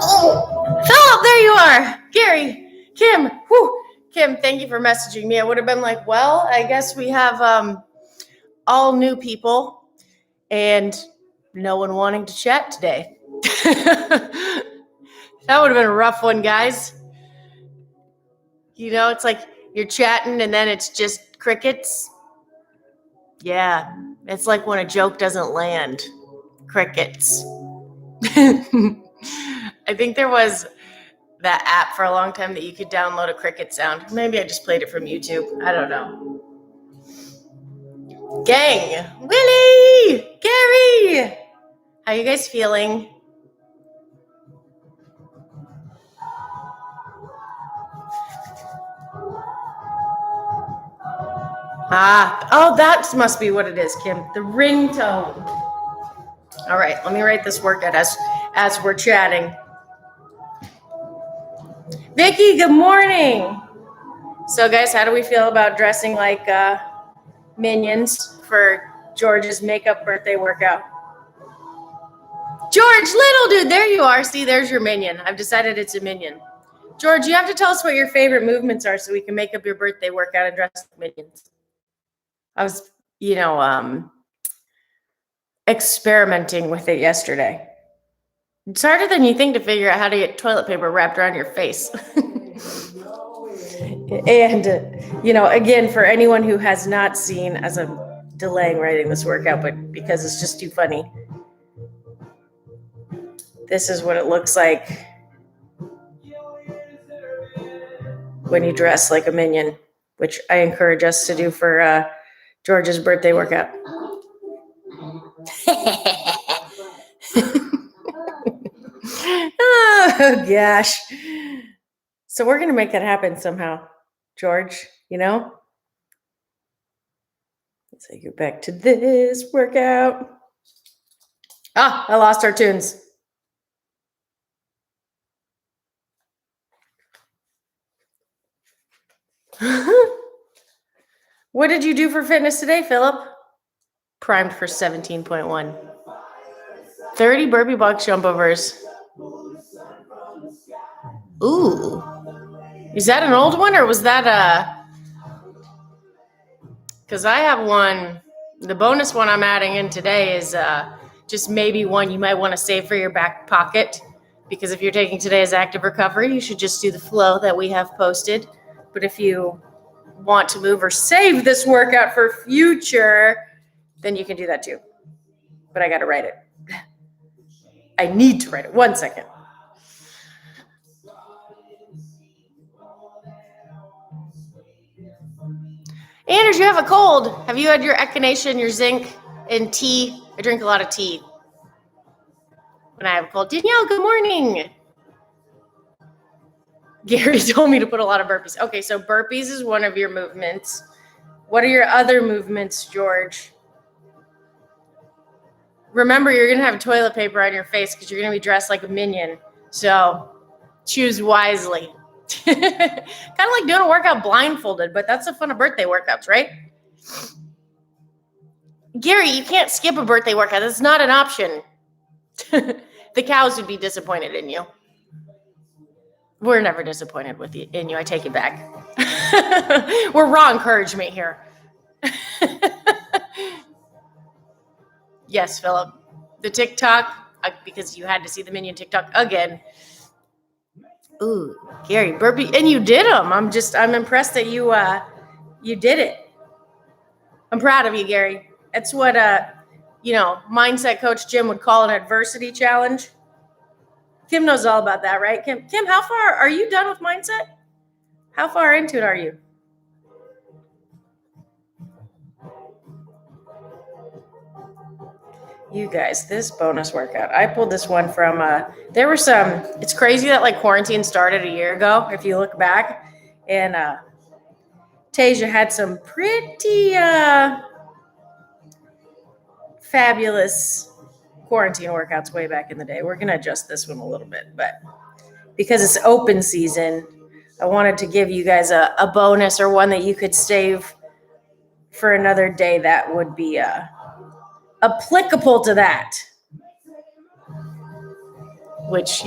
Oh, Philip, there you are. Gary, Kim, whew. Kim, thank you for messaging me. I would have been like, well, I guess we have all new people and no one wanting to chat today. That would have been a rough one, guys. You know, it's like you're chatting and then it's just crickets. Yeah, it's like when a joke doesn't land. Crickets. I think there was that app for a long time that you could download a cricket sound. Maybe I just played it from YouTube. I don't know. Gang, Willie, Gary, how you guys feeling? Oh, that must be what it is, Kim. The ringtone. All right, let me write this workout as we're chatting. Vicky, good morning. So, guys, how do we feel about dressing like minions for George's makeup birthday workout? George, little dude, there you are. See, there's your minion. I've decided it's a minion. George, you have to tell us what your favorite movements are so we can make up your birthday workout and dress like minions. I was, experimenting with it yesterday. It's harder than you think to figure out how to get toilet paper wrapped around your face. And, again, for anyone who has not seen, as I'm delaying writing this workout, but because it's just too funny, this is what it looks like when you dress like a minion, which I encourage us to do for George's birthday workout. Oh, gosh. So we're going to make that happen somehow, George, Let's get back to this workout. I lost our tunes. What did you do for fitness today, Philip? Primed for 17.1. 30 burpee box jump overs. Ooh. Is that an old one or was that because I have one, the bonus one I'm adding in today is just maybe one you might want to save for your back pocket, because if you're taking today's active recovery, you should just do the flow that we have posted. But if you want to move or save this workout for future, then you can do that too. But I got to write it. I need to write it. 1 second. Anders, you have a cold. Have you had your echinacea, your zinc, and tea? I drink a lot of tea when I have a cold. Danielle, good morning. Gary told me to put a lot of burpees. Okay, so burpees is one of your movements. What are your other movements, George? Remember, you're going to have toilet paper on your face because you're going to be dressed like a minion. So choose wisely. Kind of like doing a workout blindfolded, but that's the fun of birthday workouts, right? Gary, you can't skip a birthday workout. That's not an option. The cows would be disappointed in you. We're never disappointed in you. I take it back. We're raw encouragement here. Yes, Philip. The TikTok, because you had to see the minion TikTok again. Ooh, Gary, burpee, and you did them. I'm impressed that you did it. I'm proud of you, Gary. That's what mindset coach Jim would call an adversity challenge. Kim knows all about that, right? Kim, how far are you done with mindset? How far into it are you? You guys, this bonus workout, I pulled this one from, there were some, it's crazy that like quarantine started a year ago, if you look back, and Tasia had some pretty fabulous quarantine workouts way back in the day. We're going to adjust this one a little bit, but because it's open season, I wanted to give you guys a bonus or one that you could save for another day that would be applicable to that. which,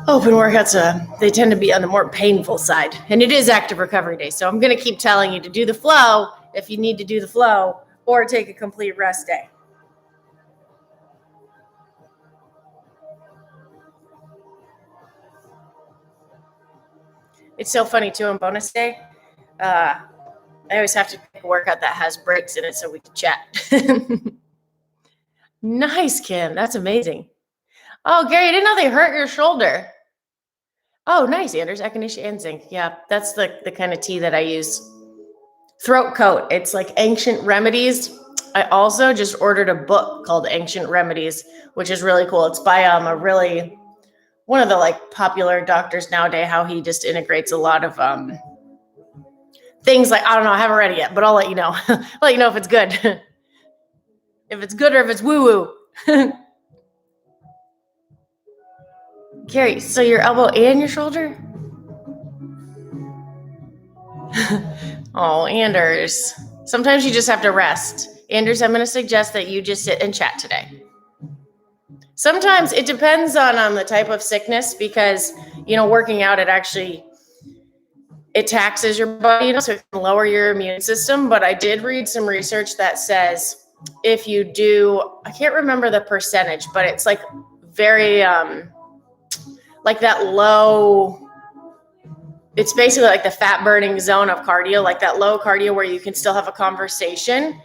open workouts, they tend to be on the more painful side. And it is active recovery day. So I'm going to keep telling you to do the flow if you need to do the flow, or take a complete rest day. It's so funny too on bonus day. I always have to pick a workout that has breaks in it so we can chat. Nice, Kim. That's amazing. Oh, Gary, I didn't know they hurt your shoulder. Oh, nice, Anders. Echinacea and zinc. Yeah, that's the kind of tea that I use. Throat coat. It's like Ancient Remedies. I also just ordered a book called Ancient Remedies, which is really cool. It's by one of the like popular doctors nowadays, how he just integrates a lot of things like, I don't know, I haven't read it yet, but I'll let you know. I'll let you know if it's good. If it's good or if it's woo-woo. Carrie, so your elbow and your shoulder? Oh, Anders. Sometimes you just have to rest. Anders, I'm going to suggest that you just sit and chat today. Sometimes it depends on the type of sickness, because, working out, it taxes your body, so it can lower your immune system. But I did read some research that says if you do, I can't remember the percentage, but it's like very, like that low, it's basically like the fat burning zone of cardio, like that low cardio where you can still have a conversation.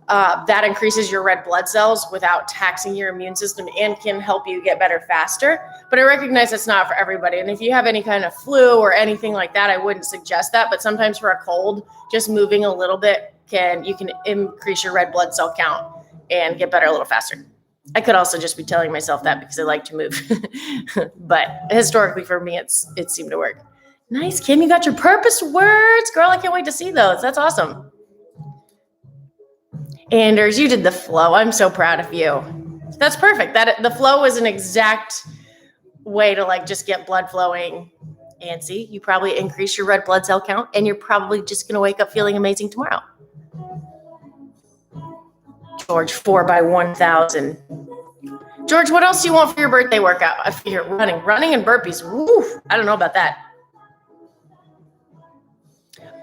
That increases your red blood cells without taxing your immune system and can help you get better faster. But I recognize it's not for everybody. And if you have any kind of flu or anything like that, I wouldn't suggest that. But sometimes for a cold, just moving a little bit you can increase your red blood cell count and get better a little faster. I could also just be telling myself that because I like to move. But historically for me, it seemed to work. Nice, Kim. You got your purpose words. Girl, I can't wait to see those. That's awesome. Anders, you did the flow. I'm so proud of you. That's perfect. The flow is an exact way to just get blood flowing. And see, you probably increase your red blood cell count, and you're probably just going to wake up feeling amazing tomorrow. George, 4x1,000. George, what else do you want for your birthday workout? I figure running and burpees. Woo, I don't know about that.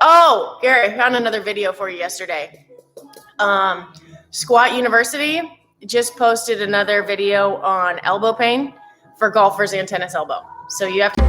Oh, Gary, I found another video for you yesterday. Squat University just posted another video on elbow pain for golfers and tennis elbow. So you have to.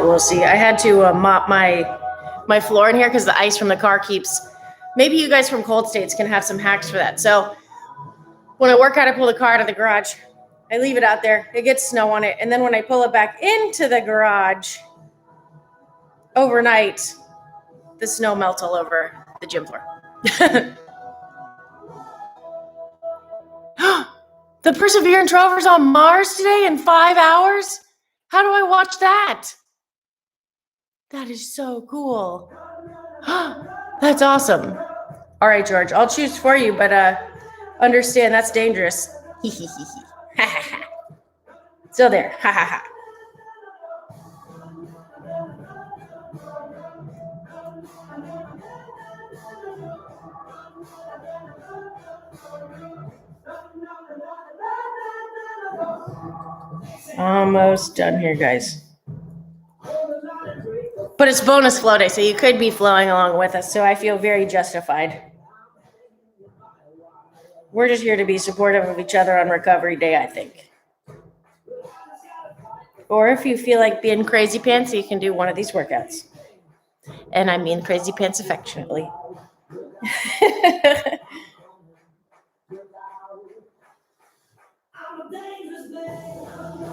We'll see. I had to mop my floor in here because the ice from the car keeps. Maybe you guys from cold states can have some hacks for that. So when I work out, I pull the car out of the garage. I leave it out there. It gets snow on it. And then when I pull it back into the garage overnight, the snow melts all over the gym floor. The Perseverance rover's on Mars today in 5 hours? How do I watch that? That is so cool. That's awesome. All right, George, I'll choose for you, but understand that's dangerous. Still there. Almost done here, guys. But it's bonus flow day, so you could be flowing along with us. So I feel very justified. We're just here to be supportive of each other on recovery day, I think. Or if you feel like being crazy pants, you can do one of these workouts. And I mean crazy pants affectionately.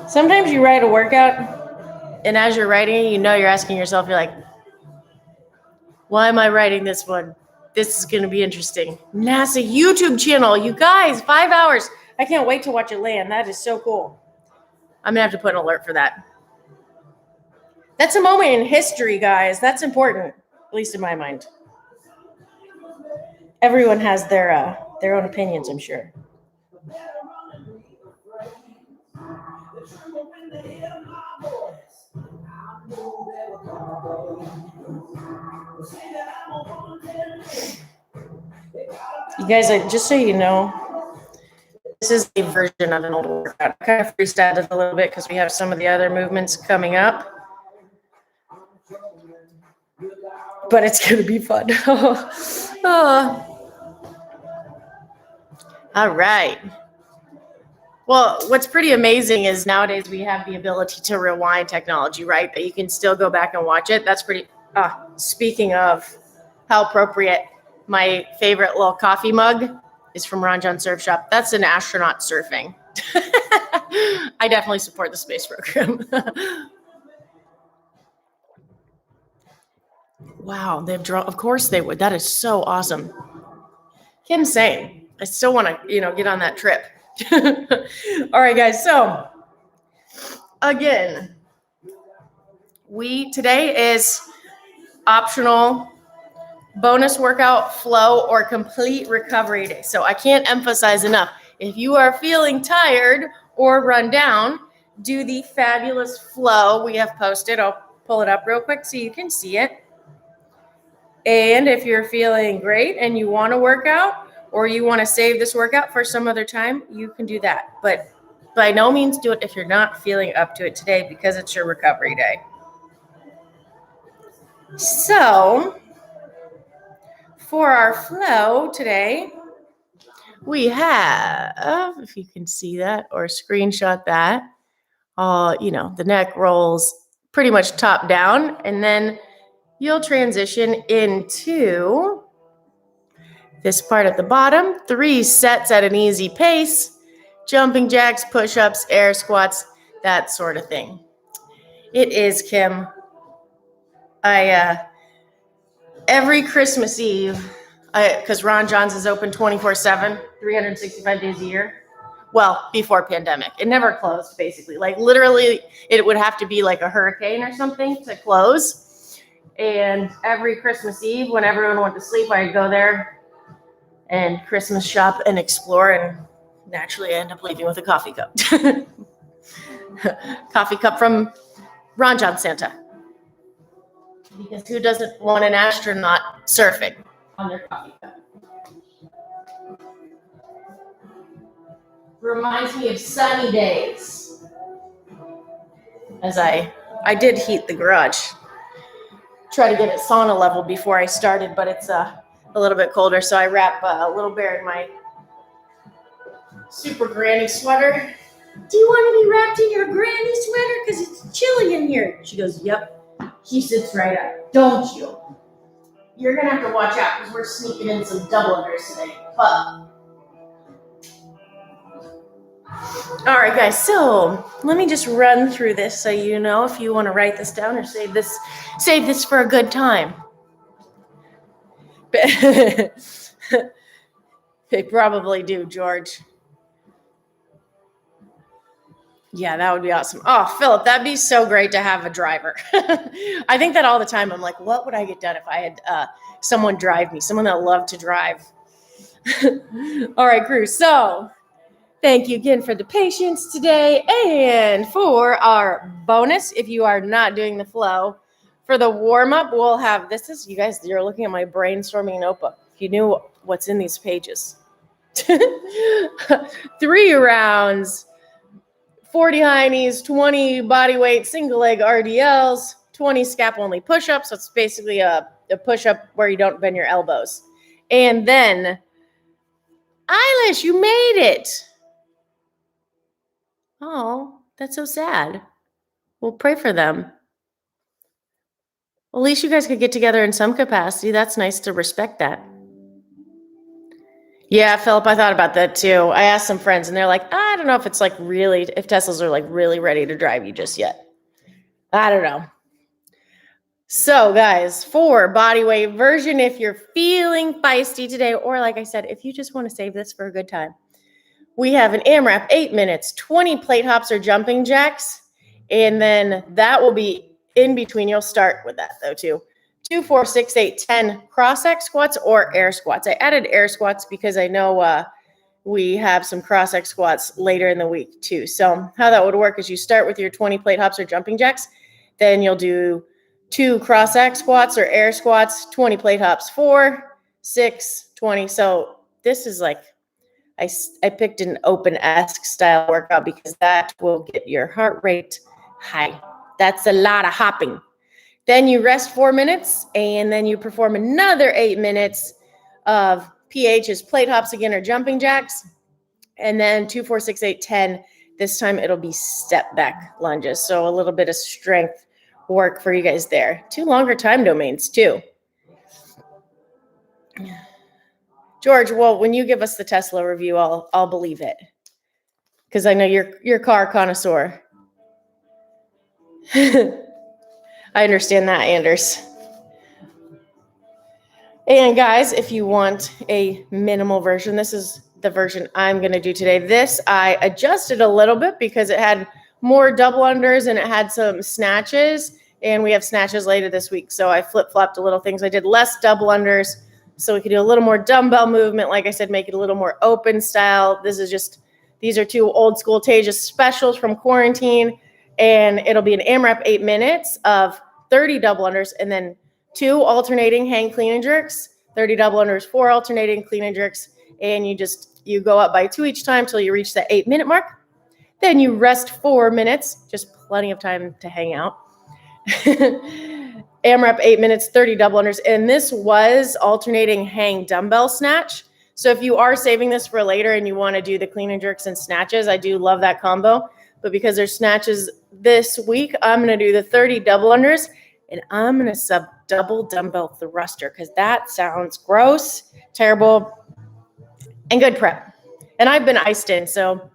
Sometimes you write a workout, and as you're writing it, you know you're asking yourself, you're like, why am I writing this one? This is going to be interesting. NASA YouTube channel, you guys, 5 hours. I can't wait to watch it land. That is so cool. I'm going to have to put an alert for that. That's a moment in history, guys. That's important, at least in my mind. Everyone has their own opinions, I'm sure. You guys, just so you know, this is a version of an old workout. I kind of freestyled it a little bit because we have some of the other movements coming up. But it's going to be fun. All right. Well, what's pretty amazing is nowadays we have the ability to rewind technology, right? That you can still go back and watch it. That's pretty, speaking of how appropriate, my favorite little coffee mug is from Ron John Surf Shop. That's an astronaut surfing. I definitely support the space program. Wow, they've drawn. Of course they would. That is so awesome. Kim's saying, I still want to, get on that trip. All right, guys. So again, today is optional bonus workout, flow, or complete recovery day. So I can't emphasize enough. If you are feeling tired or run down, do the fabulous flow we have posted. I'll pull it up real quick so you can see it. And if you're feeling great and you want to work out, or you want to save this workout for some other time, you can do that. But by no means do it if you're not feeling up to it today, because it's your recovery day. So for our flow today, we have, if you can see that or screenshot that, the neck rolls pretty much top down, and then you'll transition into this part at the bottom, 3 sets at an easy pace, jumping jacks, push-ups, air squats, that sort of thing. It is, Kim. Every Christmas Eve, because Ron John's is open 24/7, 365 days a year. Well, before pandemic. It never closed, basically. Like literally, it would have to be like a hurricane or something to close. And every Christmas Eve, when everyone went to sleep, I'd go there and Christmas shop and explore, and naturally I end up leaving with a coffee cup. Coffee cup from Ron John Santa. Because who doesn't want an astronaut surfing on their coffee cup? Reminds me of sunny days. As I did heat the garage. Try to get it sauna level before I started, but it's a little bit colder, so I wrap Little Bear in my super granny sweater. Do you want to be wrapped in your granny sweater? Because it's chilly in here. She goes, yep. She sits right up. Don't you? You're going to have to watch out because we're sneaking in some double unders today. But all right, guys. So let me just run through this so you know if you want to write this down or save this for a good time. They probably do, George. Yeah, that would be awesome. Oh, Philip, that'd be so great to have a driver. I think that all the time. I'm like, what would I get done if I had someone drive me, someone that loved to drive? All right, crew. So thank you again for the patience today. And for our bonus, if you are not doing the flow, for the warm-up, we'll have, you guys, you're looking at my brainstorming notebook. If you knew what's in these pages. 3 rounds, 40 high knees, 20 body weight, single leg RDLs, 20 scap only push-ups. So it's basically a push-up where you don't bend your elbows. And then, Eilish, you made it. Oh, that's so sad. We'll pray for them. Well, at least you guys could get together in some capacity. That's nice to respect that. Yeah, Philip, I thought about that too. I asked some friends and they're like, I don't know if it's like really, if Teslas are like really ready to drive you just yet. I don't know. So guys, for body weight version, if you're feeling feisty today, or like I said, if you just want to save this for a good time, we have an AMRAP 8 minutes, 20 plate hops or jumping jacks. And then that will be in between. You'll start with that though too. 2, 4, 6, 8, 10 cross-X squats or air squats. I added air squats because I know we have some cross-X squats later in the week too. So how that would work is you start with your 20 plate hops or jumping jacks. Then you'll do 2 cross-X squats or air squats, 20 plate hops, 4, 6, 20. So this is like, I picked an open-esque style workout because that will get your heart rate high. That's a lot of hopping. Then you rest 4 minutes, and then you perform another 8 minutes of PHs, plate hops again, or jumping jacks. And then 2, 4, 6, 8, 10. This time it'll be step back lunges. So a little bit of strength work for you guys there. 2 longer time domains too. George, well, when you give us the Tesla review, I'll believe it. Because I know you're car connoisseur. I understand that, Anders. And guys, if you want a minimal version, this is the version I'm going to do today. This I adjusted a little bit because it had more double unders and it had some snatches. And we have snatches later this week. So I flip-flopped a little things. I did less double unders so we could do a little more dumbbell movement. Like I said, make it a little more open style. These are 2 old school Tejas specials from quarantine. And it'll be an AMRAP 8 minutes of 30 double unders and then 2 alternating hang clean and jerks, 30 double unders, 4 alternating clean and jerks. And you go up by 2 each time till you reach that 8 minute mark. Then you rest 4 minutes, just plenty of time to hang out. AMRAP 8 minutes, 30 double unders. And this was alternating hang dumbbell snatch. So if you are saving this for later and you want to do the clean and jerks and snatches, I do love that combo. But because there's snatches this week, I'm going to do the 30 double unders and I'm going to sub double dumbbell thruster because that sounds gross, terrible, and good prep. And I've been iced in, so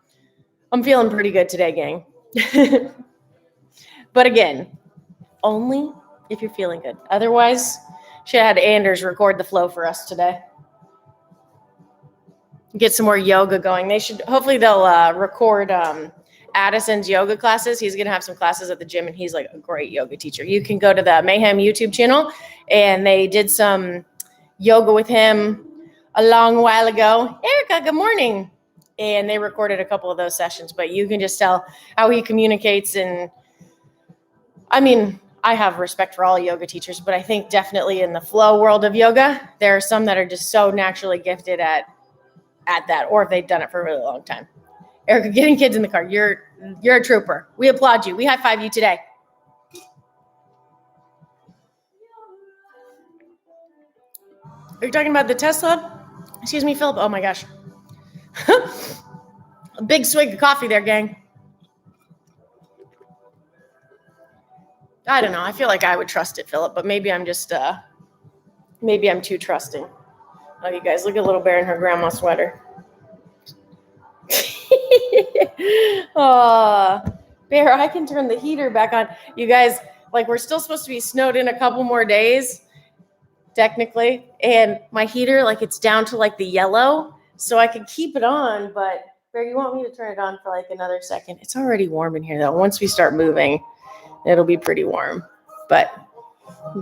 I'm feeling pretty good today, gang. But again, only if you're feeling good. Otherwise, should have had Anders record the flow for us today. Get some more yoga going. Hopefully they'll record Addison's yoga classes. He's going to have some classes at the gym, and he's like a great yoga teacher. You can go to the Mayhem YouTube channel, and they did some yoga with him a long while ago. Erica, good morning. And they recorded a couple of those sessions, but you can just tell how he communicates. And I mean, I have respect for all yoga teachers, but I think definitely in the flow world of yoga, there are some that are just so naturally gifted at that, or if they've done it for a really long time. Erica, getting kids in the car. You're a trooper. We applaud you. We high five you today. Are you talking about the Tesla? Excuse me, Philip. Oh my gosh. A big swig of coffee there, gang. I don't know. I feel like I would trust it, Philip, but maybe I'm just maybe I'm too trusting. Oh, you guys, look at little bear in her grandma sweater. Oh, Bear, I can turn the heater back on. You guys, like, we're still supposed to be snowed in a couple more days, technically. And my heater, like, it's down to, like, the yellow. So I could keep it on, but, Bear, you want me to turn it on for, like, another second? It's already warm in here, though. Once we start moving, it'll be pretty warm. But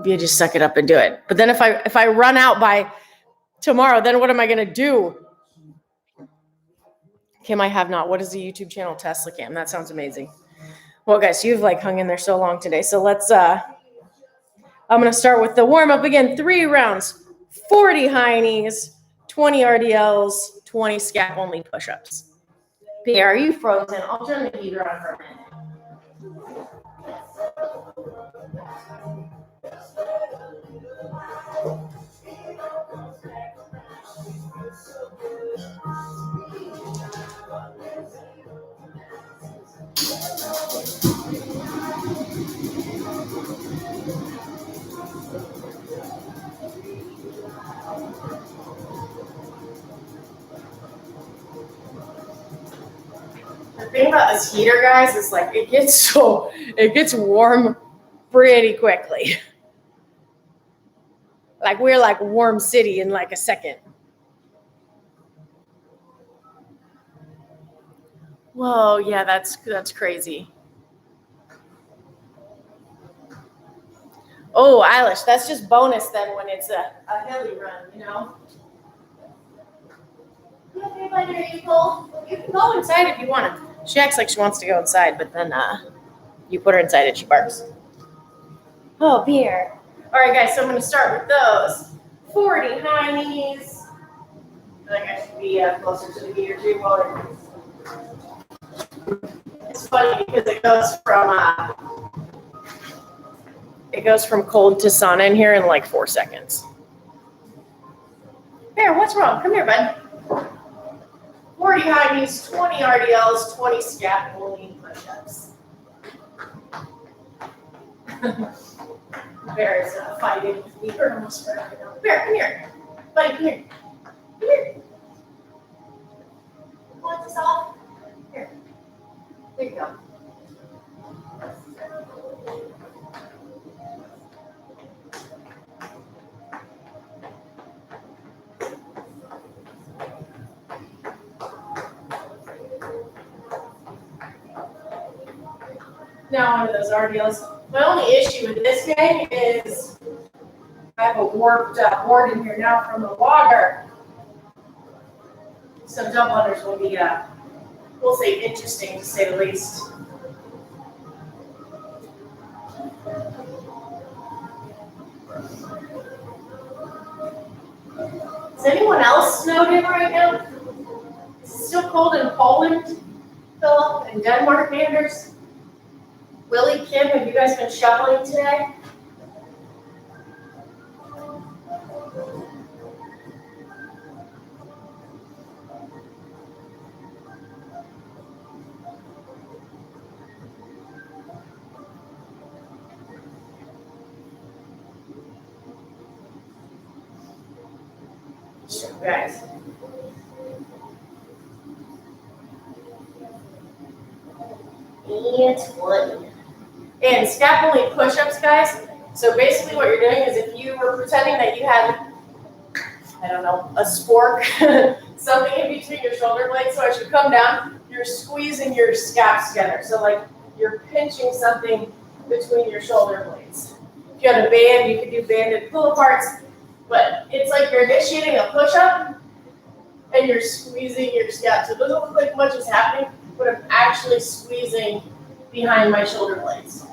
you just suck it up and do it. But then if I run out by tomorrow, then what am I going to do? Kim, I have not. What is the YouTube channel? Tesla Cam. That sounds amazing. Well, guys, you've like hung in there so long today. So let's, I'm going to start with the warm up again. 3 rounds, 40 high knees, 20 RDLs, 20 scap only push-ups. Pierre, are you frozen? I'll turn the heater on for a minute. The thing about this heater, guys, is like it gets warm pretty quickly. Like we're like warm city in like a second. Whoa, yeah, that's crazy. Oh, Eilish, that's just bonus then when it's a hilly run, you know? You okay, buddy? Are you cold? You can go inside if you want to. She acts like she wants to go inside, but then you put her inside and she barks. Oh, Pierre. All right, guys, so I'm going to start with those. 40 high knees. I feel like I should be closer to the heater too. Well, it's funny because it goes from cold to sauna in here in like 4 seconds. Here, what's wrong? Come here, bud. 40 high knees, 20 RDLs, 20 scap only push-ups. Bear's fighting with me almost right now. Bear, come here. Buddy, come here. Come here. You want this off? Here. There you go. Now onto those RDLs. My only issue with this game is I have a warped board in here now from the water. Some jump unders will be, we'll say, interesting to say the least. Is anyone else snowed in right now? Is it still cold in Poland, Philip, and Denmark, Anders? Willie, Kim, have you guys been shoveling today? Sure, guys. And 20. And scap only push-ups, guys. So basically what you're doing is if you were pretending that you had, I don't know, a spork, something in between your shoulder blades, so as you come down, you're squeezing your scaps together. So like you're pinching something between your shoulder blades. If you had a band, you could do banded pull-aparts, but it's like you're initiating a push-up and you're squeezing your scaps. So it doesn't look like much is happening, but I'm actually squeezing behind my shoulder blades.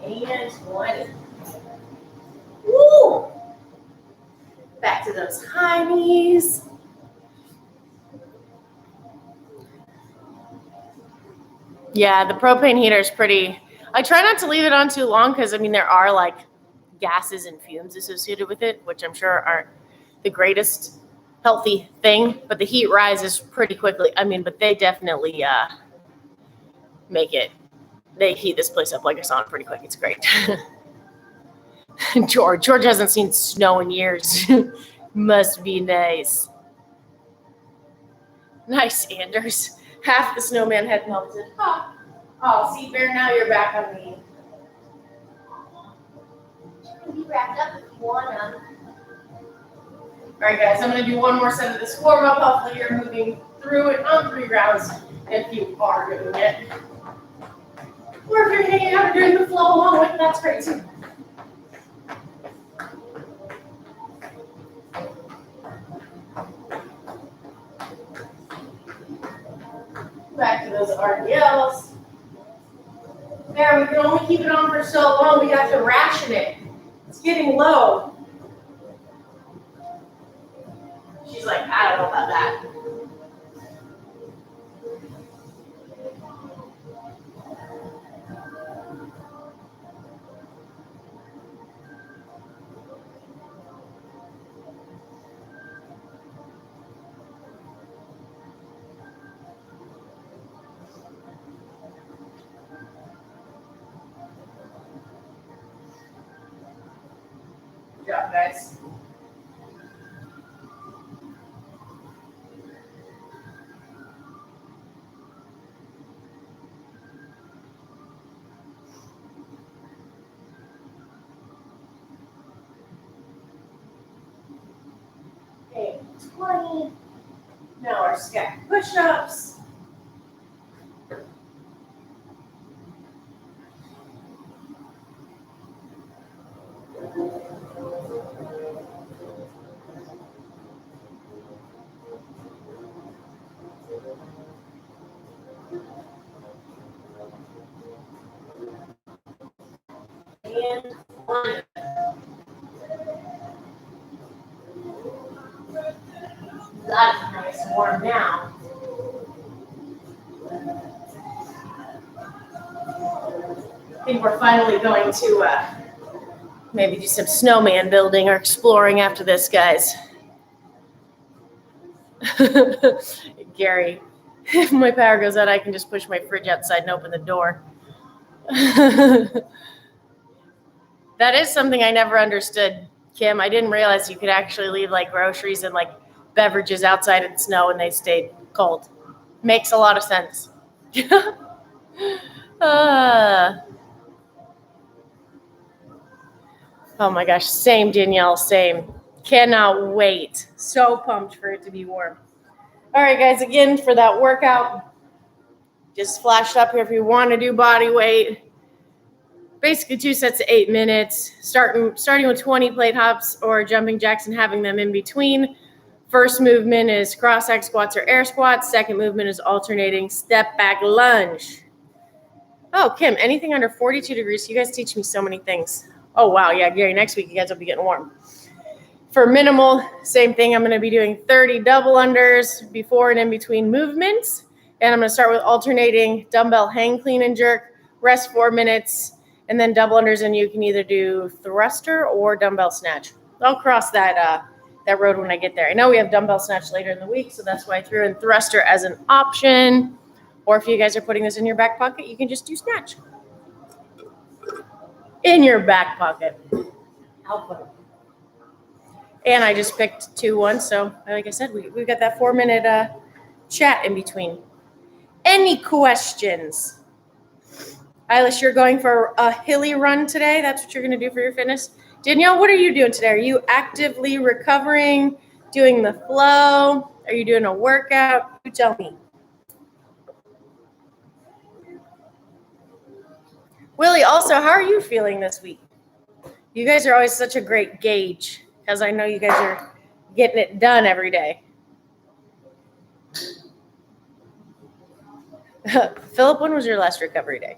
And 20. Woo! Back to those high knees. Yeah, the propane heater is pretty. I try not to leave it on too long because, I mean, there are like gases and fumes associated with it, which I'm sure aren't the greatest healthy thing, but the heat rises pretty quickly. I mean, but they definitely they heat this place up like a sauna pretty quick. It's great. George hasn't seen snow in years. Must be nice. Nice, Anders. Half the snowman had melted. Oh, see, Bear, now you're back on me. You can be wrapped up if you want to. All right, guys, I'm going to do one more set of this warm-up. Hopefully you're moving through it on 3 rounds if you are doing it. Or if you're hanging out during the flow along with it, that's great too. Back to those RDLs. There, we can only keep it on for so long. We have to ration it. It's getting low. She's like, I don't know about that. Good job, guys. Okay, 20. Now our stack push-ups. And 1. That's nice and warm now. I think we're finally going to maybe do some snowman building or exploring after this, guys. Gary, if my power goes out, I can just push my fridge outside and open the door. That is something I never understood, Kim. I didn't realize you could actually leave like groceries and like beverages outside in snow and they stayed cold. Makes a lot of sense. Oh my gosh, same, Danielle, same. Cannot wait. So pumped for it to be warm. All right, guys, again, for that workout, just flash up here if you want to do body weight. Basically 2 sets of 8 minutes, starting with 20 plate hops or jumping jacks and having them in between. First movement is cross-leg squats or air squats. Second movement is alternating step back lunge. Oh, Kim, anything under 42 degrees. You guys teach me so many things. Oh, wow. Yeah, Gary, next week you guys will be getting warm. For minimal, same thing. I'm going to be doing 30 double unders before and in between movements. And I'm going to start with alternating dumbbell hang, clean, and jerk. Rest 4 minutes. And then double unders, and you can either do thruster or dumbbell snatch. I'll cross that road when I get there. I know we have dumbbell snatch later in the week, so that's why I threw in thruster as an option. Or if you guys are putting this in your back pocket, you can just do snatch. In your back pocket. I'll put it. And I just picked 2 ones, so like I said, we've got that 4-minute chat in between. Any questions? Eilish, you're going for a hilly run today? That's what you're going to do for your fitness? Danielle, what are you doing today? Are you actively recovering, doing the flow? Are you doing a workout? You tell me. Willie, also, how are you feeling this week? You guys are always such a great gauge because I know you guys are getting it done every day. Philip, when was your last recovery day?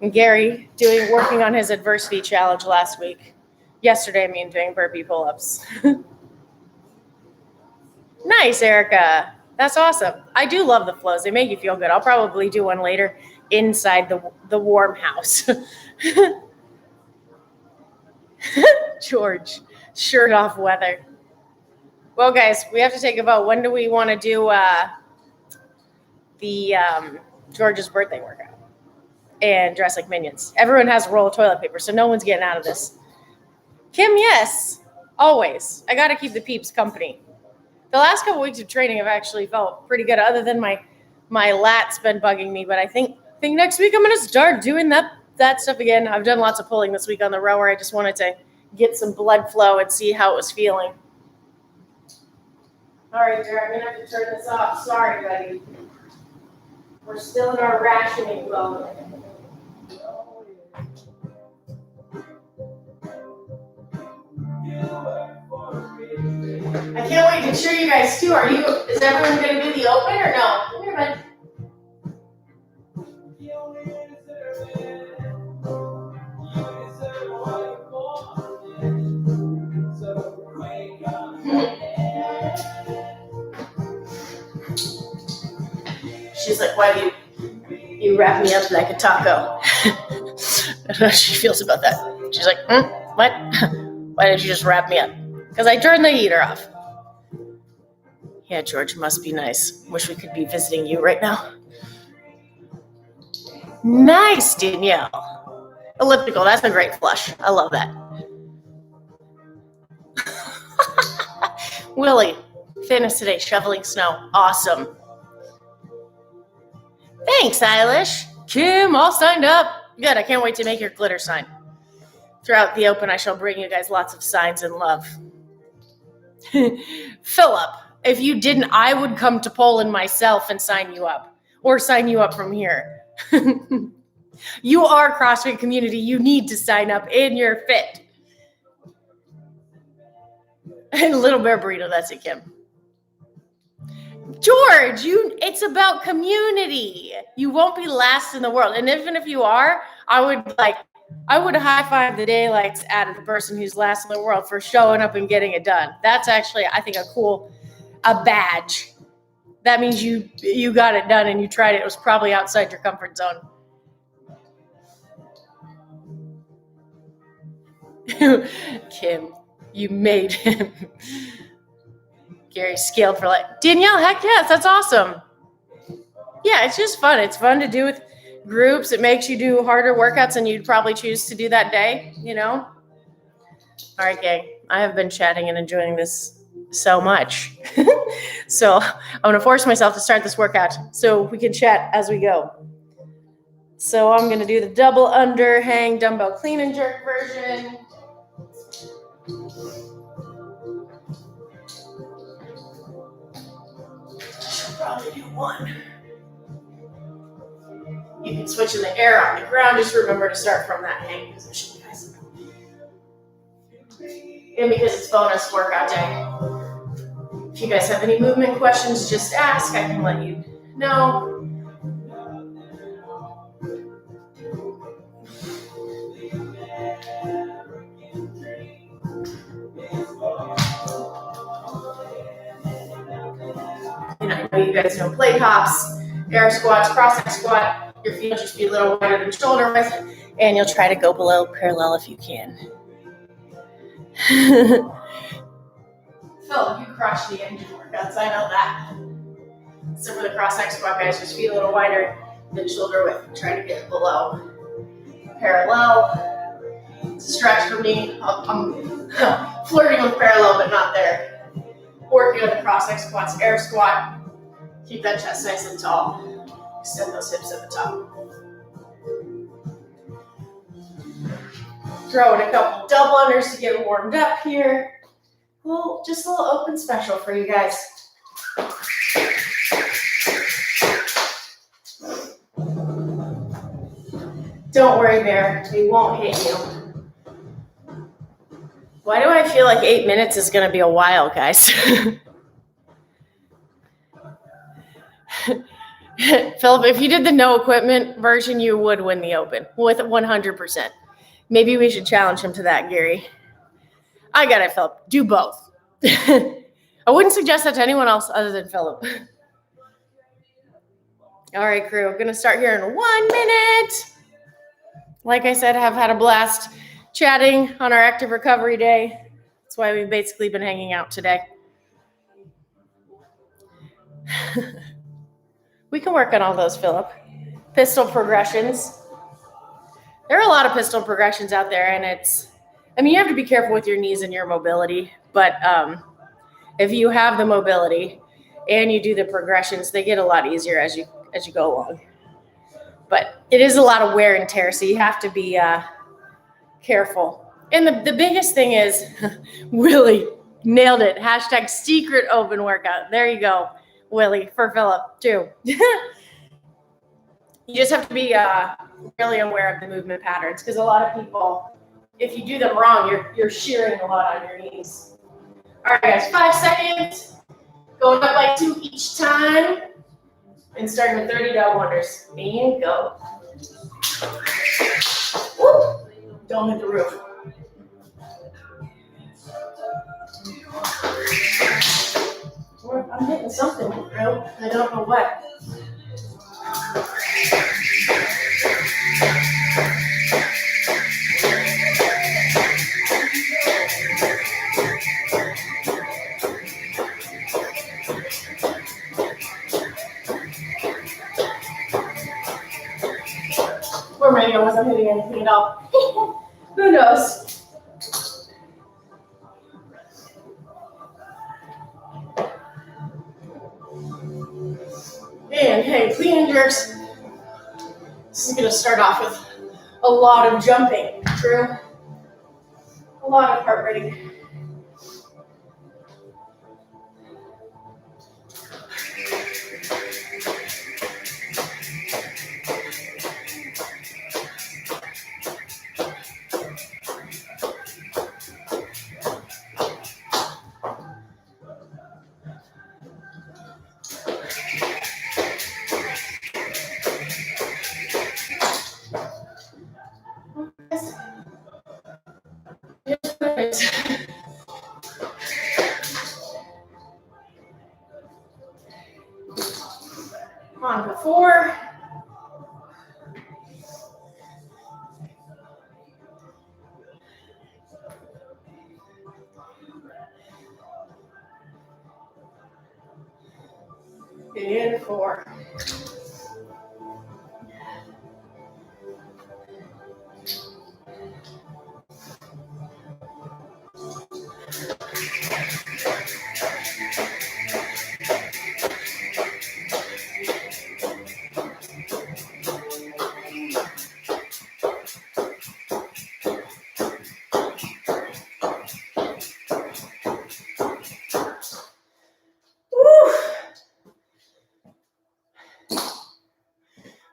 And Gary working on his adversity challenge last week. Yesterday, doing burpee pull-ups. Nice, Erica. That's awesome. I do love the flows. They make you feel good. I'll probably do one later inside the warm house. George, shirt off weather. Well, guys, we have to take a vote. When do we want to do George's birthday workout and dress like minions? Everyone has a roll of toilet paper, so no one's getting out of this. Kim, yes, always. I got to keep the peeps company. The last couple weeks of training have actually felt pretty good, other than my lats been bugging me. But I think next week I'm going to start doing that stuff again. I've done lots of pulling this week on the rower. I just wanted to get some blood flow and see how it was feeling. All right, Jared, I'm going to have to turn this off. Sorry, buddy. We're still in our rationing mode. I can't wait to cheer you guys too. Is everyone going to do the open or no? Come here, bud. She's like, why do you wrap me up like a taco? I don't know how she feels about that. She's like, what? Why did you just wrap me up? Because I turned the heater off. Yeah, George, must be nice. Wish we could be visiting you right now. Nice, Danielle. Elliptical, that's a great flush. I love that. Willie, fitness today, shoveling snow. Awesome. Thanks, Eilish. Kim, all signed up. Good, I can't wait to make your glitter sign. Throughout the open, I shall bring you guys lots of signs and love. Philip, if you didn't, I would come to Poland myself and sign you up. Or sign you up from here. You are CrossFit community. You need to sign up and you're fit. And Little Bear Burrito, that's it, Kim. George, it's about community. You won't be last in the world. And even if you are, I would high five the daylights out of the person who's last in the world for showing up and getting it done. That's actually, I think, a badge. That means you got it done and you tried it. It was probably outside your comfort zone. Kim, you made him. Gary scaled for life. Danielle, heck yes, that's awesome. Yeah, it's just fun. It's fun to do with groups. It makes you do harder workouts than you'd probably choose to do that day, you know? All right, gang. I have been chatting and enjoying this so much. So I'm going to force myself to start this workout so we can chat as we go. So I'm going to do the double underhang dumbbell clean and jerk version. Should probably do one. You can switch in the air on the ground. Just remember to start from that hang position, guys. And because it's bonus workout day, if you guys have any movement questions, just ask. I can let you know. And I know you guys know plate hops, air squats, cross-neck squat. Your feet will just be a little wider than shoulder width, and you'll try to go below parallel if you can. Phil, you crushed the engine workouts. I know that. So for the cross-neck squat, guys, just feet a little wider than shoulder width. Try to get below parallel. It's a stretch for me. I'm flirting with parallel, but not there. Working on the cross-neck squats, air squat. Keep that chest nice and tall. Extend those hips at the top. Throw in a couple double unders to get warmed up here. Just a little open special for you guys. Don't worry, Bear. We won't hit you. Why do I feel like 8 minutes is going to be a while, guys? Philip, if you did the no equipment version, you would win the open with 100%. Maybe we should challenge him to that, Gary. I got it, Philip. Do both. I wouldn't suggest that to anyone else other than Philip. All right, crew. We're going to start here in 1 minute. Like I said, I've had a blast chatting on our active recovery day. That's why we've basically been hanging out today. We can work on all those, Philip. Pistol progressions. There are a lot of pistol progressions out there, and you have to be careful with your knees and your mobility, but if you have the mobility and you do the progressions, they get a lot easier as you go along. But it is a lot of wear and tear, so you have to be careful. And the biggest thing is, Willie nailed it. # secret open workout. There you go, Willie, for Philip too. You just have to be really aware of the movement patterns, because a lot of people, if you do them wrong, you're shearing a lot on your knees. All right, guys, 5 seconds. Going up by 2 each time. And starting with 30 double unders. And go. Woo! Don't hit the roof. I'm hitting something, bro. I don't know what. Or maybe I wasn't hitting anything at all. Who knows? And hey, clean and jerks. This is going to start off with a lot of jumping. True? A lot of heart rate. On to 4. And 4.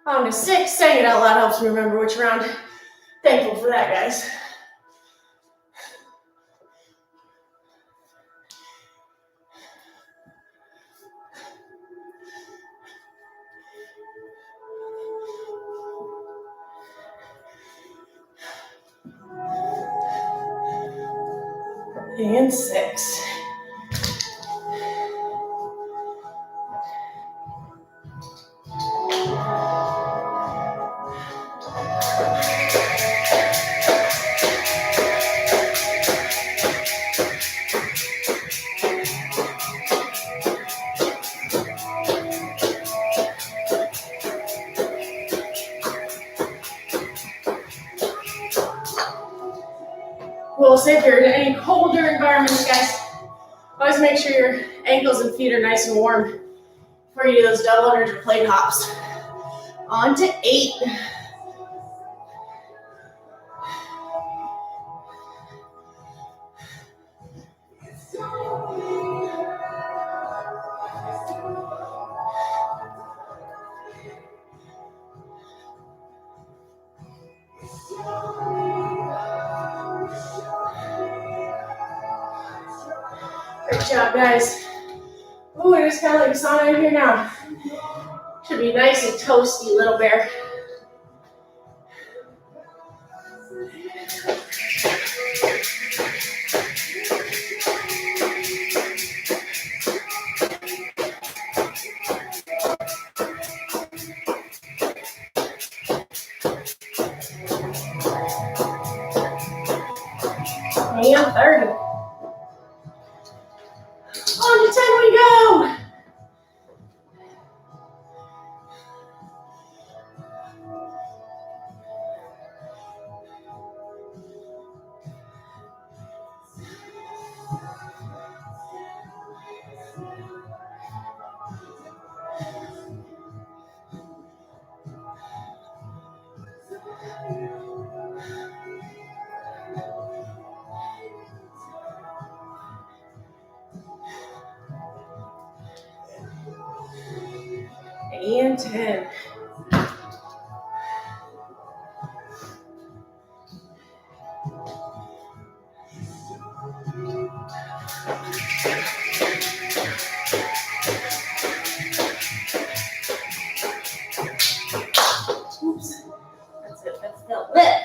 On to 6. Saying it out loud helps me remember which round. Thankful for that, guys. And 6. Well, say if you're in any colder environments, guys, always make sure your ankles and feet are nice and warm before you do those double unders or plate hops. On to 8. Great job, guys. Ooh, it is kind of like a sauna in here now. Should be nice and toasty, little bear. And 30. On to 10 we go. And 10. Oops. That's it. That's the lip.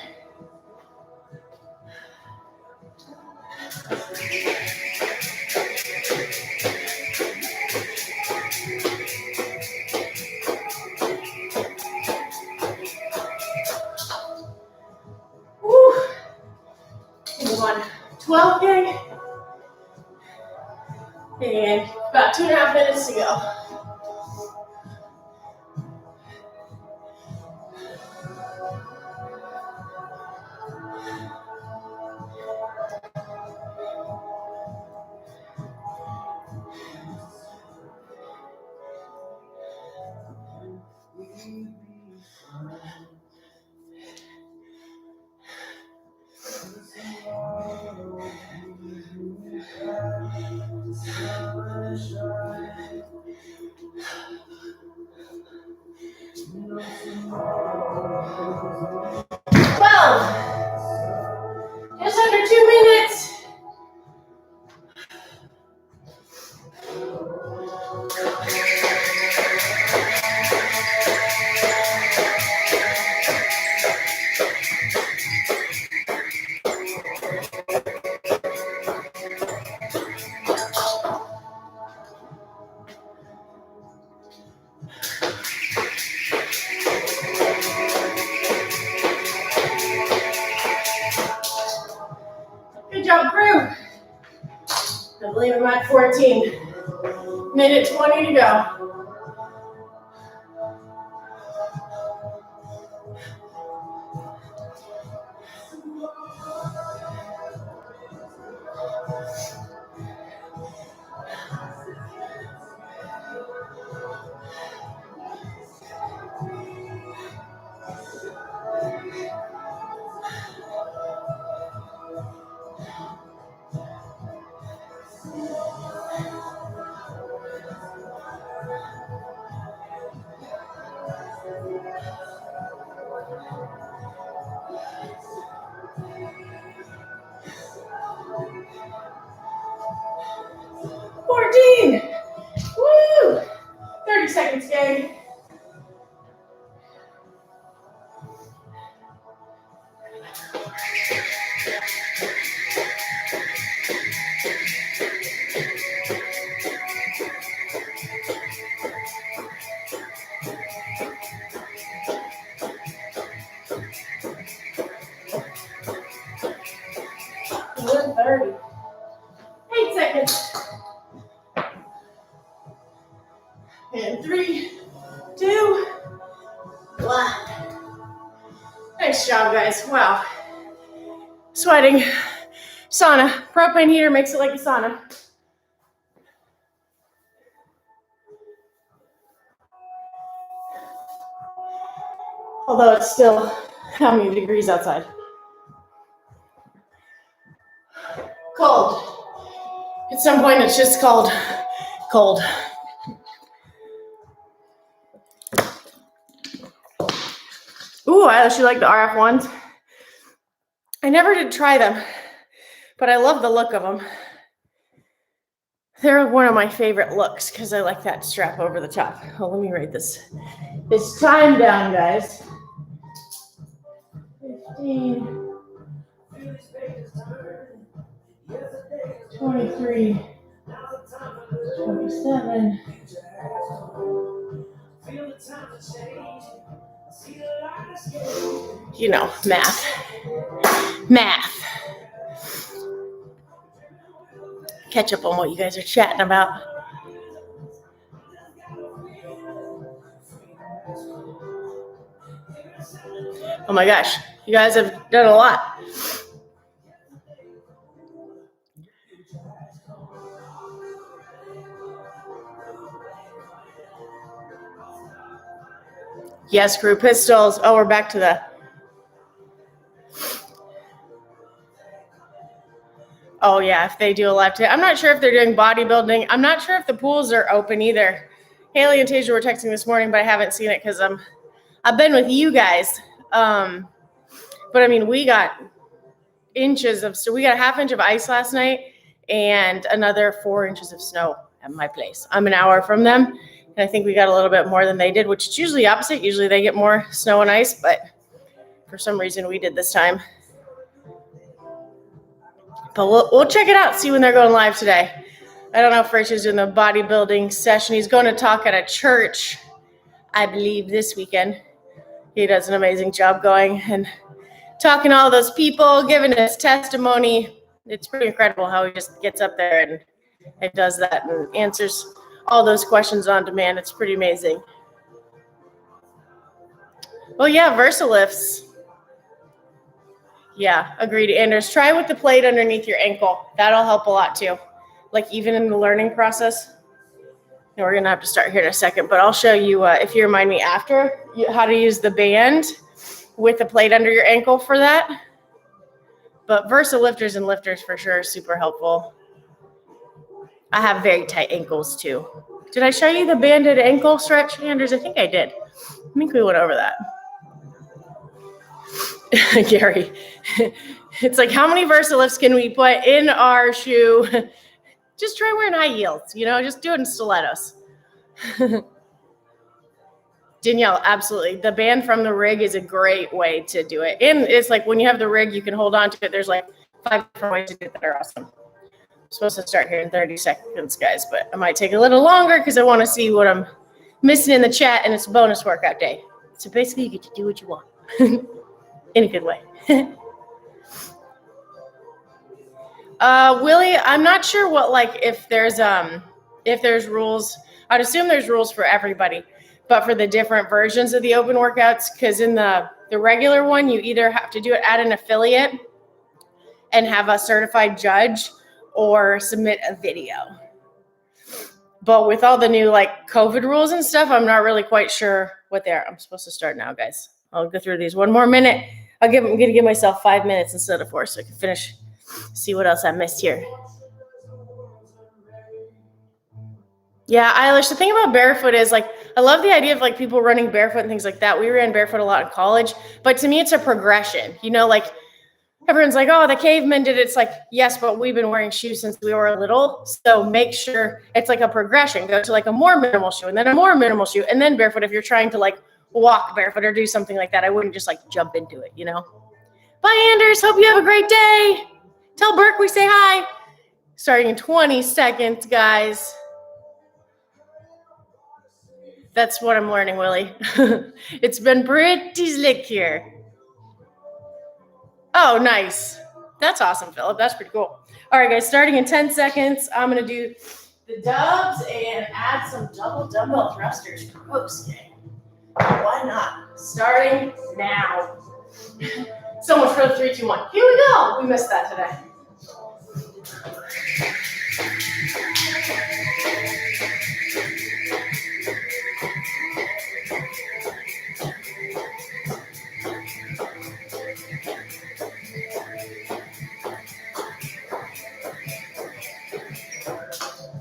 And about 2.5 minutes to go. Just under 2 minutes. Good job, crew. I believe I'm at 14. Minute 20 to go. Woo! 30 seconds, gang. Good 30. 8 seconds. And 3, 2, 1. Nice job, guys. Wow. Sweating. Sauna. Propane heater makes it like a sauna. Although it's still how many degrees outside? Cold. At some point, it's just called cold. Ooh, I actually like the RF ones. I never did try them, but I love the look of them. They're one of my favorite looks because I like that strap over the top. Oh, let me write this time down, guys. 15, 23, 27. You know, math. Catch up on what you guys are chatting about. Oh my gosh, you guys have done a lot. Yes, crew pistols. Oh, we're back to the. Oh yeah, if they do a live today. I'm not sure if they're doing bodybuilding. I'm not sure if the pools are open either. Haley and Tasia were texting this morning, but I haven't seen it because I've been with you guys. But I mean, we got inches of, so we got a half inch of ice last night and another 4 inches of snow at my place. I'm an hour from them, and I think we got a little bit more than they did, which is usually opposite. Usually they get more snow and ice, but for some reason we did this time. But we'll check it out, see when they're going live today. I don't know if Rich is doing the bodybuilding session. He's going to talk at a church, I believe, this weekend. He does an amazing job going and talking to all those people, giving his testimony. It's pretty incredible how he just gets up there and It does that and answers all those questions on demand. It's pretty amazing. Well, yeah, VersaLifts. Yeah, agreed, Anders. Try with the plate underneath your ankle. That'll help a lot too. Like even in the learning process. And we're gonna have to start here in a second, but I'll show you if you remind me after how to use the band with the plate under your ankle for that. But VersaLifters and lifters for sure are super helpful. I have very tight ankles too. Did I show you the banded ankle stretch, Anders? I think I did. I think we went over that. Gary, it's like, how many VersaLifts can we put in our shoe? Just try wearing high heels, just do it in stilettos. Danielle, absolutely. The band from the rig is a great way to do it. And it's like when you have the rig, you can hold on to it. There's like 5 different ways to do it that are awesome. I'm supposed to start here in 30 seconds, guys, but I might take a little longer because I want to see what I'm missing in the chat, and it's a bonus workout day. So basically, you get to do what you want in a good way. Willie, I'm not sure what, if there's rules. I'd assume there's rules for everybody, but for the different versions of the open workouts, because in the regular one, you either have to do it at an affiliate and have a certified judge or submit a video. But with all the new COVID rules and stuff, I'm not really quite sure what they are. I'm supposed to start now, guys. I'll go through these one more minute. I'm going to give myself 5 minutes instead of 4 so I can finish, see what else I missed here. Yeah, Eilish, the thing about barefoot is I love the idea of people running barefoot and things like that. We ran barefoot a lot in college, but to me it's a progression. Everyone's like, oh, the cavemen did it. It's like, yes, but we've been wearing shoes since we were little. So make sure it's like a progression. Go to a more minimal shoe and then a more minimal shoe and then barefoot. If you're trying to walk barefoot or do something like that, I wouldn't just jump into it, Bye, Anders. Hope you have a great day. Tell Burke we say hi. Starting in 20 seconds, guys. That's what I'm learning, Willie. It's been pretty slick here. Oh, nice. That's awesome, Philip. That's pretty cool. All right, guys, starting in 10 seconds, I'm going to do the dubs and add some double dumbbell thrusters. Gross, gang. Why not? Starting now. So much for the 3, 2, 1. Here we go. We missed that today.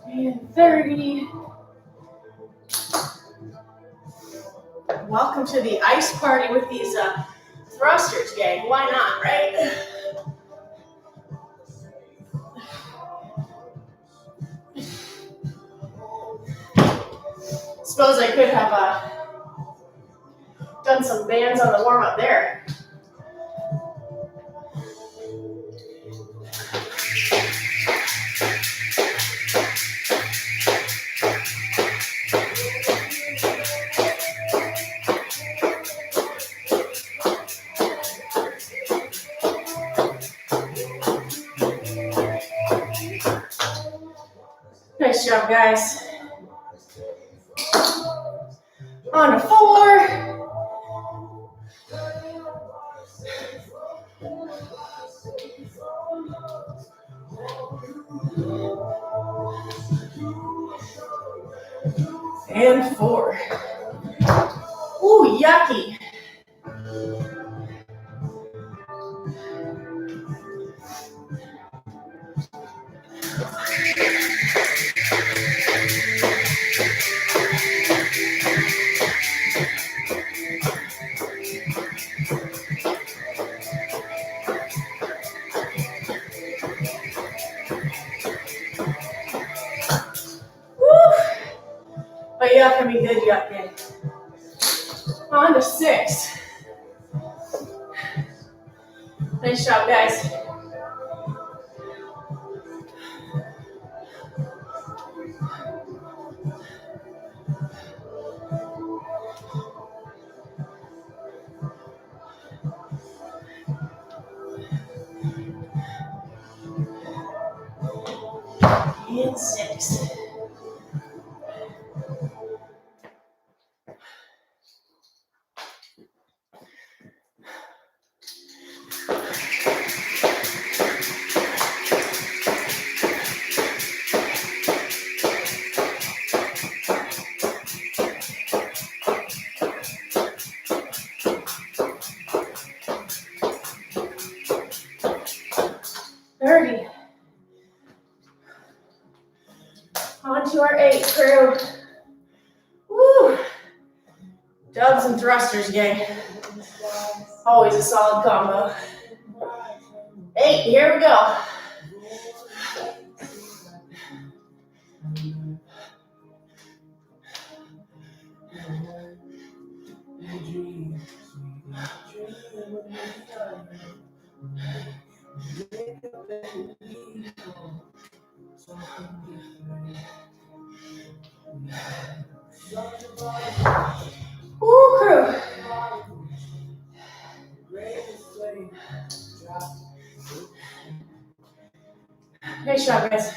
And 30. Welcome to the ice party with these thrusters, gang. Why not, right? Suppose I could have done some bands on the warm-up there. Nice job, guys. On to 4. And 4. Ooh, yucky. But you have to be good, yucky. On to 6. Nice job, guys. And 6. On to our 8, crew. Woo! Dubs and thrusters, gang. Always a solid combo. 8, here we go. Woo, crew. Nice job, guys.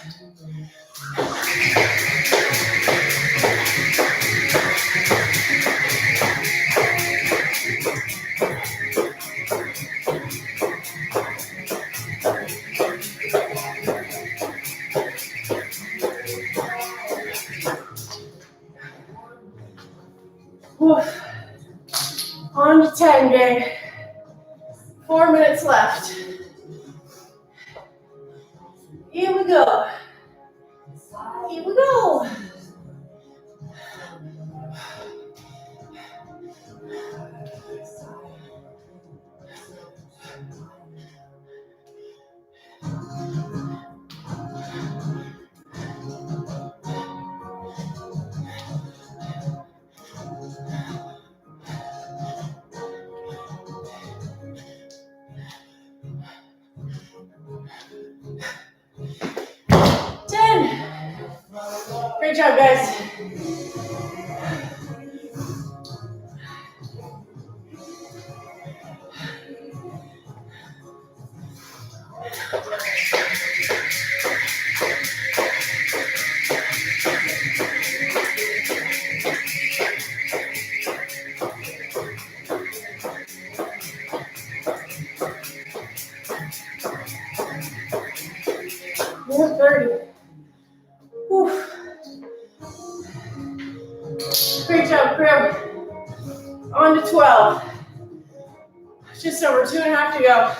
Woo. On to 10, gang. 4 minutes left. Here we go. Here we go. Great job, guys. We're 30. Whew. Great job, crew. On to 12. Just over 2.5 to go.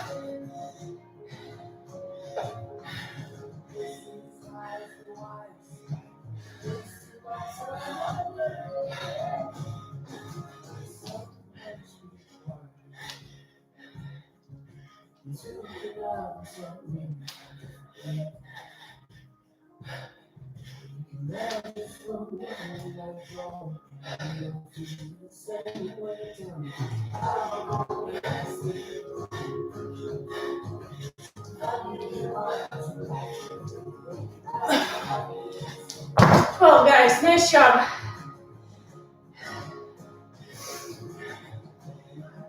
Well, guys, nice job.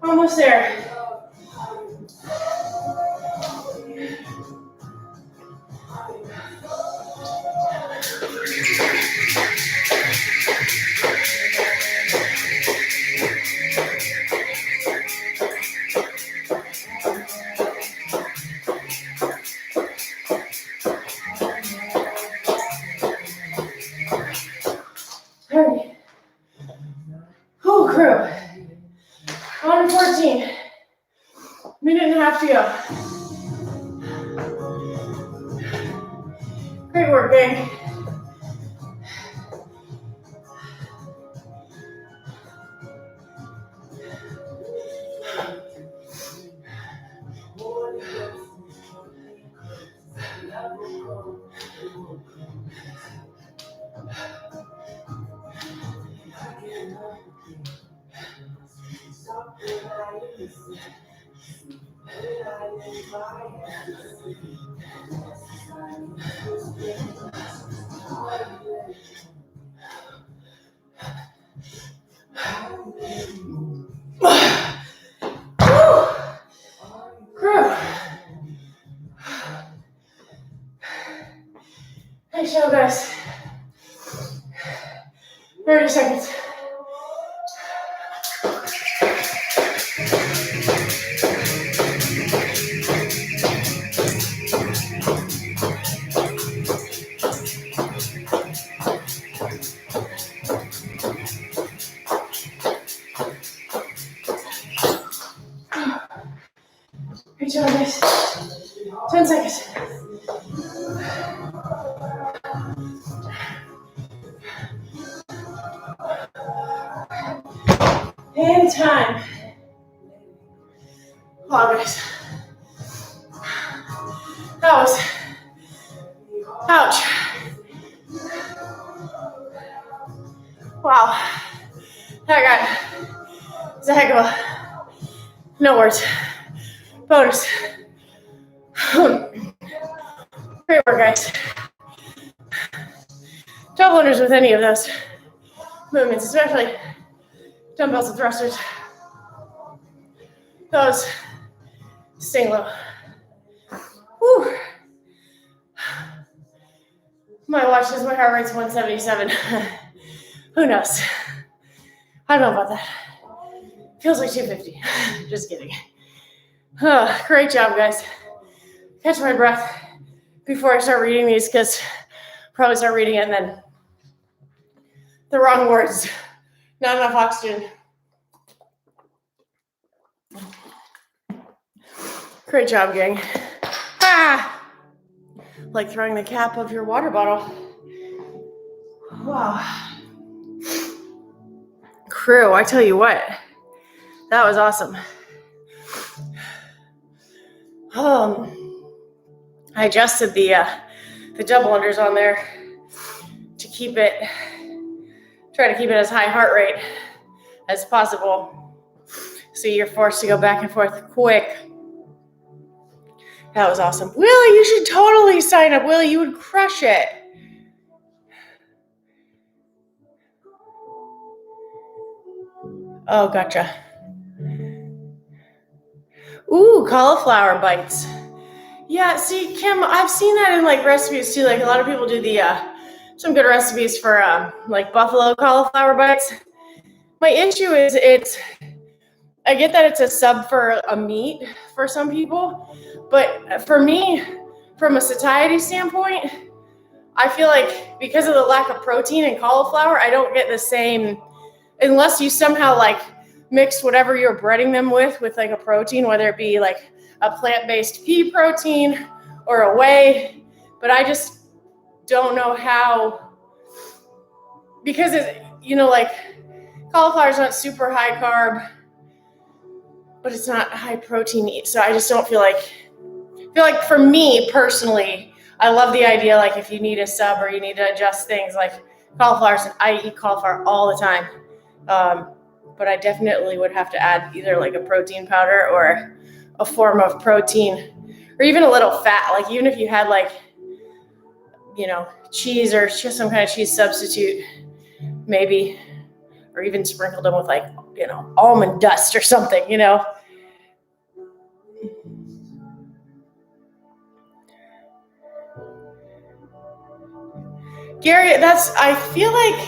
Almost there. Oh, crew. On to 14. Minute and a half to go. Great work, gang. Nice job, guys. 30 seconds. Good job, guys. 10 seconds. And time. Wow, guys. That was, ouch. Wow. That was a heck of a, no words. Bonus. Great work, guys. Double unders with any of those movements, especially dumbbells and thrusters. Those sting low. Whew. My watch says my heart rate's 177. Who knows? I don't know about that. Feels like 250. Just kidding. Great job, guys. Catch my breath before I start reading these, because probably start reading it and then the wrong words. Not enough oxygen. Great job, gang. Like throwing the cap of your water bottle. Wow. Crew, I tell you what, that was awesome. I adjusted the double unders on there to try to keep it as high heart rate as possible. So you're forced to go back and forth quick. That was awesome. Willie, you should totally sign up. Willie, you would crush it. Oh, gotcha. Ooh, cauliflower bites. Yeah, see, Kim, I've seen that in like recipes too. Like a lot of people do some good recipes for like buffalo cauliflower bites. My issue is I get that it's a sub for a meat for some people, but for me, from a satiety standpoint, I feel like because of the lack of protein in cauliflower, I don't get the same, unless you somehow like mix whatever you're breading them with like a protein, whether it be like a plant-based pea protein or a whey, but I just don't know how, because it's, like cauliflower is not super high carb, but it's not high protein, so I just don't feel like for me personally, I love the idea, like if you need a sub or you need to adjust things, like cauliflower, I eat cauliflower all the time, but I definitely would have to add either like a protein powder or a form of protein, or even a little fat, like even if you had like, cheese or just some kind of cheese substitute, maybe, or even sprinkled them with like, almond dust or something, Gary, I feel like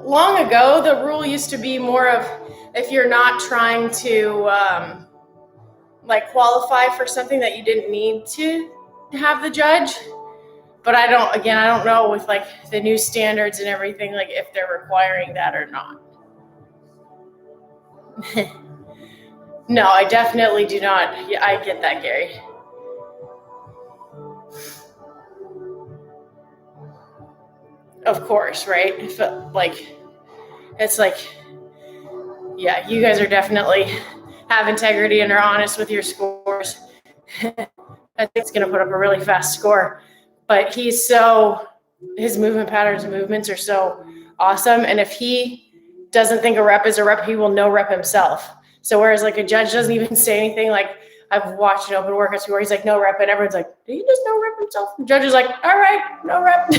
long ago, the rule used to be more of if you're not trying to like qualify for something that you didn't need to have the judge. But I don't know with like the new standards and everything, like if they're requiring that or not. No, I definitely do not. Yeah, I get that, Gary. Of course, right? It's like, yeah, you guys are definitely have integrity and are honest with your scores. I think it's going to put up a really fast score. But his movement patterns and movements are so awesome. And if he doesn't think a rep is a rep, he will no rep himself. So whereas like a judge doesn't even say anything, like I've watched an open workouts where he's like, no rep, and everyone's like, did he just no rep himself? The judge is like, all right, no rep.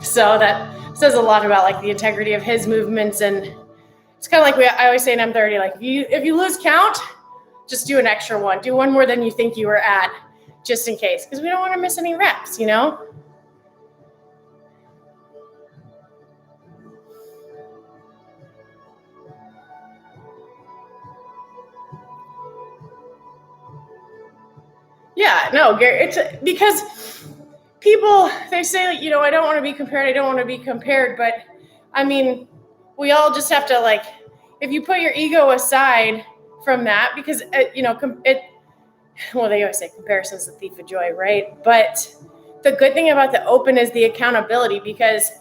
So that says a lot about like the integrity of his movements. And it's kind of like I always say in M30, like if you lose count, just do an extra one. Do one more than you think you were at. just in case, because we don't want to miss any reps, you know? Yeah, no, Gary, it's because people, they say, like, you know, I don't want to be compared, but I mean, we all just have to, like, if you put your ego aside from that, because, you know, well, they always say comparison's the thief of joy, right? But the good thing about the open is the accountability, because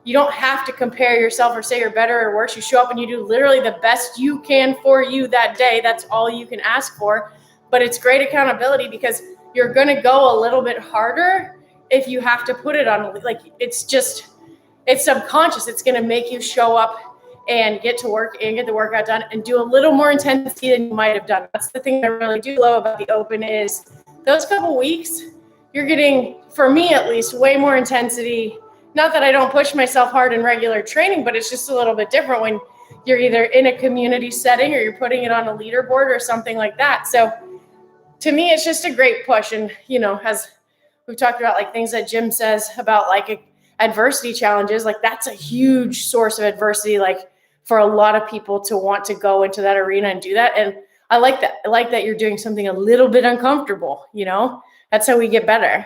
you don't have to compare yourself or say you're better or worse. You show up and you do literally the best you can for you that day. That's all you can ask for. But it's great accountability, because you're going to go a little bit harder if you have to put it on, like, it's subconscious. It's going to make you show up and get to work and get the workout done and do a little more intensity than you might have done. That's the thing I really do love about the open is those couple weeks, you're getting, for me at least, way more intensity. Not that I don't push myself hard in regular training, but it's just a little bit different when you're either in a community setting or you're putting it on a leaderboard or something like that. So to me, it's just a great push. And, you know, as we've talked about, like, things that Jim says about, like, adversity challenges, like, that's a huge source of adversity, like, for a lot of people to want to go into that arena and do that. And I like that. I like that you're doing something a little bit uncomfortable, you know? That's how we get better.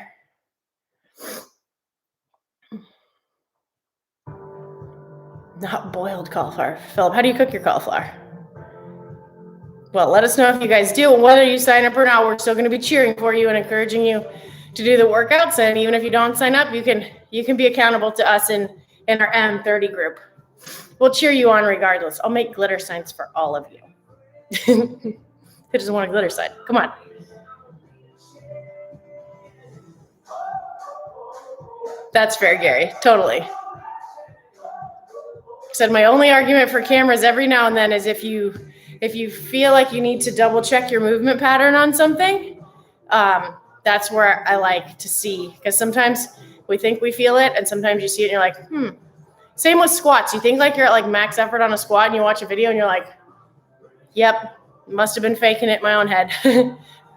Not boiled cauliflower. Philip, how do you cook your cauliflower? Well, let us know if you guys do. And whether you sign up or not, we're still going to be cheering for you and encouraging you to do the workouts. And even if you don't sign up, you can be accountable to us in our M30 group. We'll cheer you on regardless. I'll make glitter signs for all of you. Who doesn't want a glitter sign? Come on. That's fair, Gary. Totally. Said my only argument for cameras every now and then is if you feel like you need to double check your movement pattern on something, that's where I like to see, because sometimes we think we feel it and sometimes you see it and you're like, Same with squats. You think like you're at like max effort on a squat and you watch a video and you're like, yep, must have been faking it in my own head.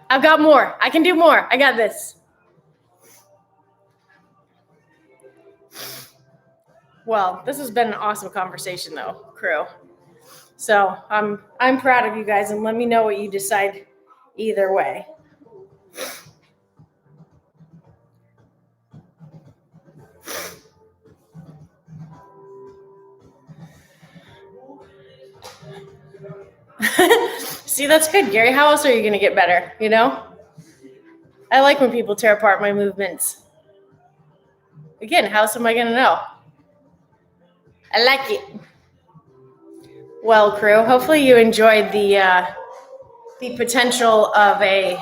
I've got more. I can do more. I got this. Well, this has been an awesome conversation though, crew. So I'm proud of you guys, and let me know what you decide either way. See, that's good, Gary. How else are you going to get better, you know? I like when people tear apart my movements. Again, how else am I going to know? I like it. Well, crew, hopefully you enjoyed the potential of a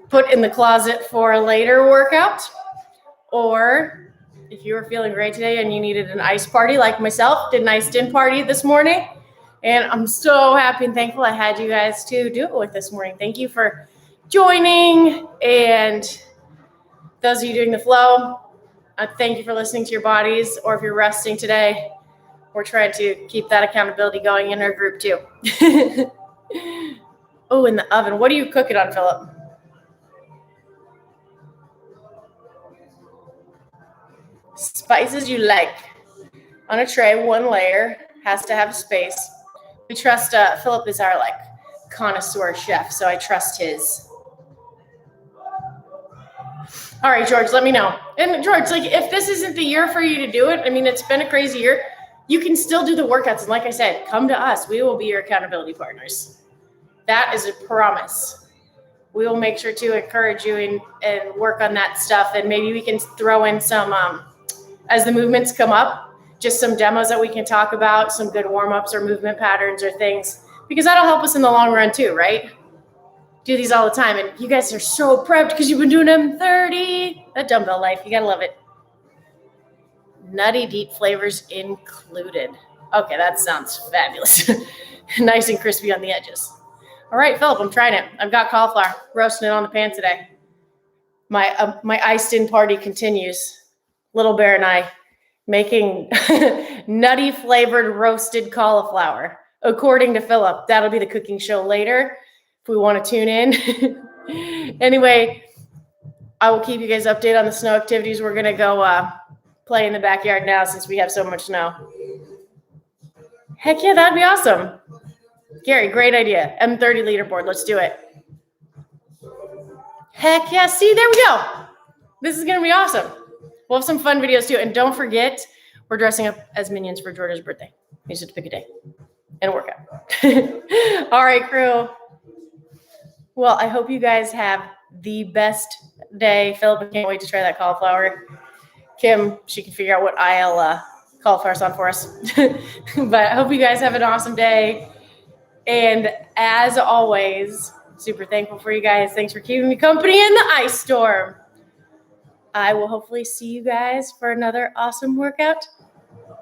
put in the closet for later workout. Or if you were feeling great today and you needed an ice party like myself, did an iced in party this morning. And I'm so happy and thankful I had you guys to do it with this morning. Thank you for joining. And those of you doing the flow, thank you for listening to your bodies. Or if you're resting today, we're trying to keep that accountability going in our group too. Oh, in the oven. What are you cooking on, Philip? Spices you like. On a tray, one layer, has to have space. We trust, Philip is our like connoisseur chef, so I trust his. All right, George, let me know. And George, like if this isn't the year for you to do it, I mean, it's been a crazy year. You can still do the workouts. And like I said, come to us. We will be your accountability partners. That is a promise. We will make sure to encourage you and work on that stuff. And maybe we can throw in some, as the movements come up, just some demos that we can talk about, some good warm-ups or movement patterns or things, because that'll help us in the long run too, right? Do these all the time. And you guys are so prepped because you've been doing M30. That dumbbell life, you gotta love it. Nutty deep flavors included. Okay, that sounds fabulous. Nice and crispy on the edges. All right, Philip, I'm trying it. I've got cauliflower, roasting it on the pan today. My iced in party continues. Little Bear and I making nutty flavored roasted cauliflower. According to Philip, that'll be the cooking show later if we want to tune in. Anyway, I will keep you guys updated on the snow activities. We're going to go play in the backyard now since we have so much snow. Heck yeah, that'd be awesome. Gary, great idea. M30 leaderboard. Let's do it. Heck yeah. See, there we go. This is going to be awesome. We'll have some fun videos too. And don't forget, we're dressing up as minions for Georgia's birthday. We just have to pick a day and a workout. All right, crew. Well, I hope you guys have the best day. Philip, I can't wait to try that cauliflower. Kim, she can figure out what aisle cauliflower's on for us. But I hope you guys have an awesome day. And as always, super thankful for you guys. Thanks for keeping me company in the ice storm. I will hopefully see you guys for another awesome workout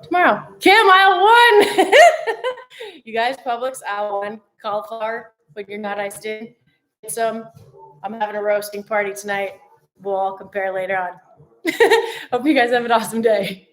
tomorrow. Kim, aisle 1. You guys, Publix, aisle 1, cauliflower, when you're not iced in. Get some. I'm having a roasting party tonight. We'll all compare later on. Hope you guys have an awesome day.